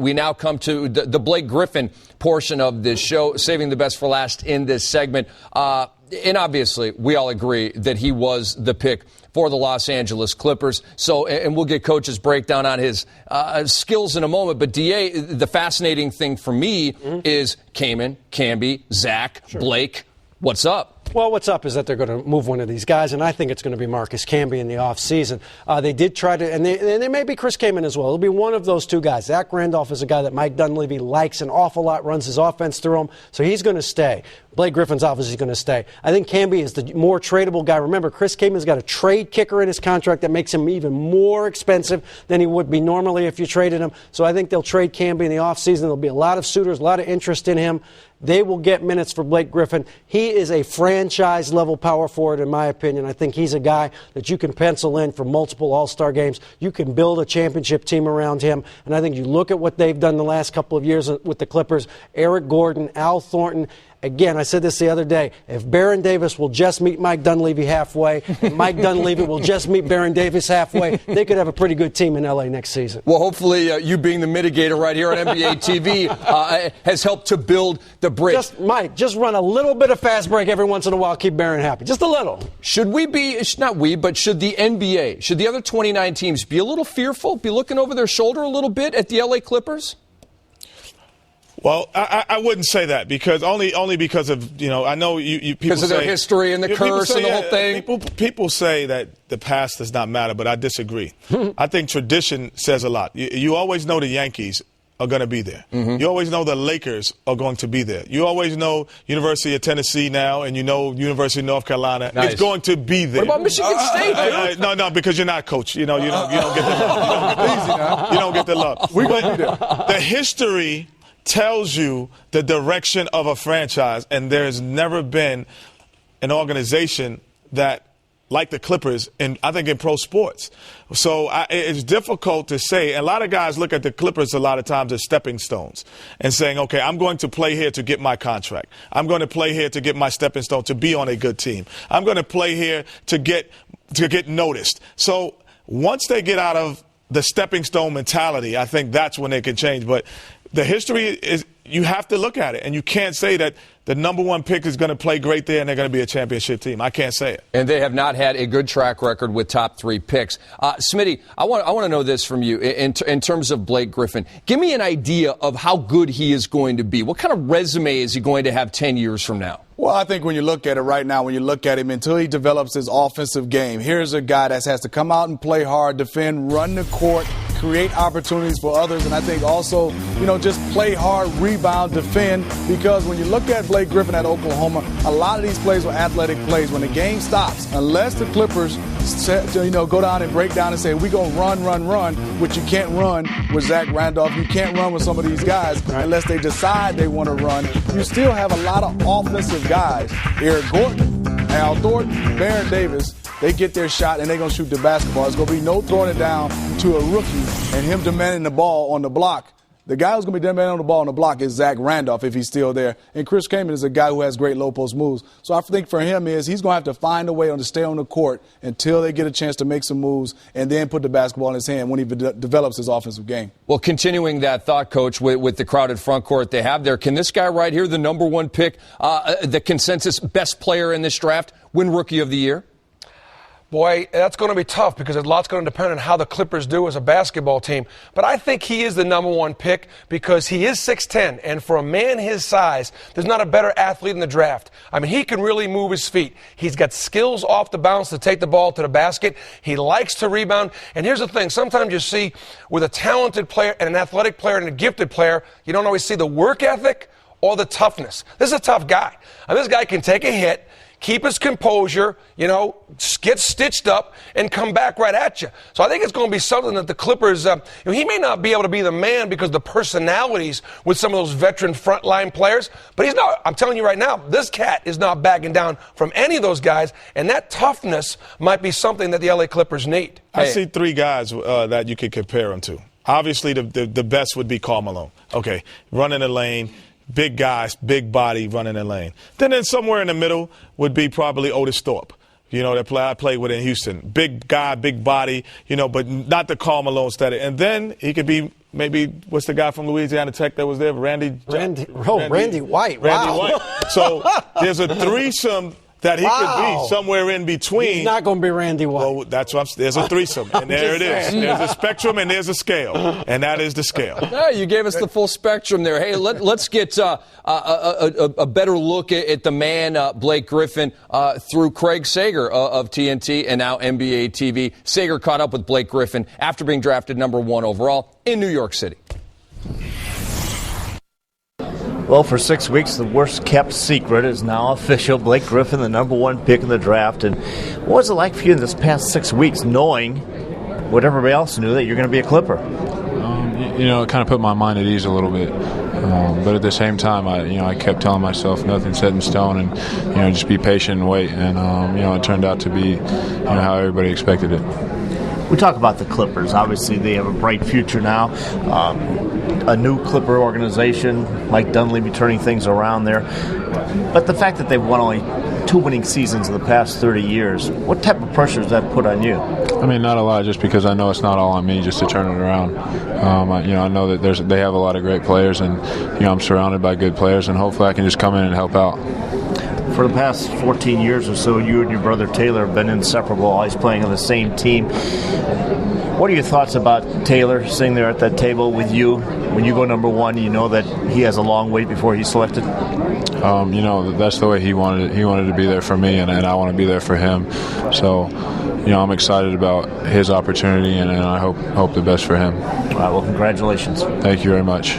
we now come to the Blake Griffin portion of this show, saving the best for last in this segment. And obviously, we all agree that he was the pick for the Los Angeles Clippers. So, and we'll get Coach's breakdown on his skills in a moment. But, D.A., the fascinating thing for me is Kaman, Camby, Zach, Blake. What's up? Well, what's up is that they're going to move one of these guys, and I think it's going to be Marcus Camby in the offseason. They did try to, and they may be Chris Kaman as well. It'll be one of those two guys. Zach Randolph is a guy that Mike Dunleavy likes an awful lot, runs his offense through him, so he's going to stay. Blake Griffin's obviously going to stay. I think Camby is the more tradable guy. Remember, Chris Kaman's got a trade kicker in his contract that makes him even more expensive than he would be normally if you traded him. So I think they'll trade Camby in the offseason. There'll be a lot of suitors, a lot of interest in him. They will get minutes for Blake Griffin. He is a franchise-level power forward, in my opinion. I think he's a guy that you can pencil in for multiple All-Star games. You can build a championship team around him. And I think you look at what they've done the last couple of years with the Clippers, Eric Gordon, Al Thornton. Again, I said this the other day, if Baron Davis will just meet Mike Dunleavy halfway, and Mike Dunleavy will just meet Baron Davis halfway, they could have a pretty good team in L.A. next season. Well, hopefully you being the mitigator right here on NBA TV has helped to build the bridge. Just run a little bit of fast break every once in a while, keep Baron happy. Just a little. Should we be, not we, but should the NBA, should the other 29 teams be a little fearful, be looking over their shoulder a little bit at the L.A. Clippers? Well, I wouldn't say that because only because of, I know you people because of their history and the curse and the whole thing. People say that the past does not matter, but I disagree. I think tradition says a lot. You always know the Yankees are going to be there. You always know the Lakers are going to be there. You always know University of Tennessee now, and you know University of North Carolina. Nice. It's going to be there. What about Michigan State? No, because you're not coach. You don't get the love. You don't get the love. We're going to be there. The history tells you the direction of a franchise, and there's never been an organization that like the Clippers, I think in pro sports. So it's difficult to say. A lot of guys look at the Clippers a lot of times as stepping stones and saying, okay, I'm going to play here to get my contract. I'm going to play here to get my stepping stone to be on a good team. I'm going to play here to get noticed. So once they get out of the stepping stone mentality, I think that's when they can change. But the history is, you have to look at it, and you can't say that the number one pick is going to play great there and they're going to be a championship team. I can't say it. And they have not had a good track record with top three picks. Smitty, I want to know this from you in terms of Blake Griffin. Give me an idea of how good he is going to be. What kind of resume is he going to have 10 years from now? Well, I think when you look at it right now, when you look at him until he develops his offensive game, here's a guy that has to come out and play hard, defend, run the court, create opportunities for others, and I think also, just play hard, rebound, defend, because when you look at Blake Griffin at Oklahoma, a lot of these plays were athletic plays. When the game stops, unless the Clippers, go down and break down and say, we're going to run, which you can't run with Zach Randolph. You can't run with some of these guys unless they decide they want to run. You still have a lot of offensive guys. Eric Gordon, Al Thornton, Baron Davis, they get their shot and they're going to shoot the basketball. It's going to be no throwing it down to a rookie and him demanding the ball on the block. The guy who's going to be demanding on the ball on the block is Zach Randolph if he's still there. And Chris Kaman is a guy who has great low post moves. So I think for him he's going to have to find a way to stay on the court until they get a chance to make some moves and then put the basketball in his hand when he develops his offensive game. Well, continuing that thought, Coach, with the crowded front court they have there, can this guy right here, the number one pick, the consensus best player in this draft, win Rookie of the Year? Boy, that's going to be tough because a lot's going to depend on how the Clippers do as a basketball team. But I think he is the number one pick because he is 6'10", and for a man his size, there's not a better athlete in the draft. I mean, he can really move his feet. He's got skills off the bounce to take the ball to the basket. He likes to rebound. And here's the thing. Sometimes you see with a talented player and an athletic player and a gifted player, you don't always see the work ethic or the toughness. This is a tough guy. Now, this guy can take a hit, keep his composure, get stitched up, and come back right at you. So I think it's going to be something that the Clippers, he may not be able to be the man because of the personalities with some of those veteran frontline players, but he's not. I'm telling you right now, this cat is not backing down from any of those guys, and that toughness might be something that the LA Clippers need. I see three guys that you could compare him to. Obviously, the best would be Karl Malone. Okay, running the lane. Big guys, big body, running the lane. Then somewhere in the middle would be probably Otis Thorpe, that I played with in Houston. Big guy, big body, but not the Karl Malone status. And then he could be maybe what's the guy from Louisiana Tech that was there? Randy White. Randy Wow. White. So there's a threesome that he could be somewhere in between. He's not going to be Randy White. Well, that's what there's a threesome, and there it is. There's a spectrum and there's a scale, and that is the scale. Yeah, you gave us the full spectrum there. Hey, let's get a better look at the man, Blake Griffin, through Craig Sager of TNT and now NBATV. Sager caught up with Blake Griffin after being drafted number 1 overall in New York City. Well, for 6 weeks, the worst-kept secret is now official. Blake Griffin, the number 1 pick in the draft. And what was it like for you in this past 6 weeks, knowing what everybody else knew, that you're going to be a Clipper? It kind of put my mind at ease a little bit. But at the same time, I kept telling myself nothing's set in stone, and just be patient and wait. And it turned out to be how everybody expected it. We talk about the Clippers. Obviously, they have a bright future now. A new Clipper organization, Mike Dunleavy turning things around there. But the fact that they've won only 2 winning seasons in the past 30 years, what type of pressure does that put on you? I mean, not a lot, just because I know it's not all on me just to turn it around. I know that they have a lot of great players, and I'm surrounded by good players, and hopefully I can just come in and help out. For the past 14 years or so, you and your brother Taylor have been inseparable, always playing on the same team. What are your thoughts about Taylor sitting there at that table with you? When you go number 1, you know that he has a long wait before he's selected? That's the way he wanted it. He wanted to be there for me, and I want to be there for him. So, I'm excited about his opportunity, and I hope the best for him. All right, well, congratulations. Thank you very much.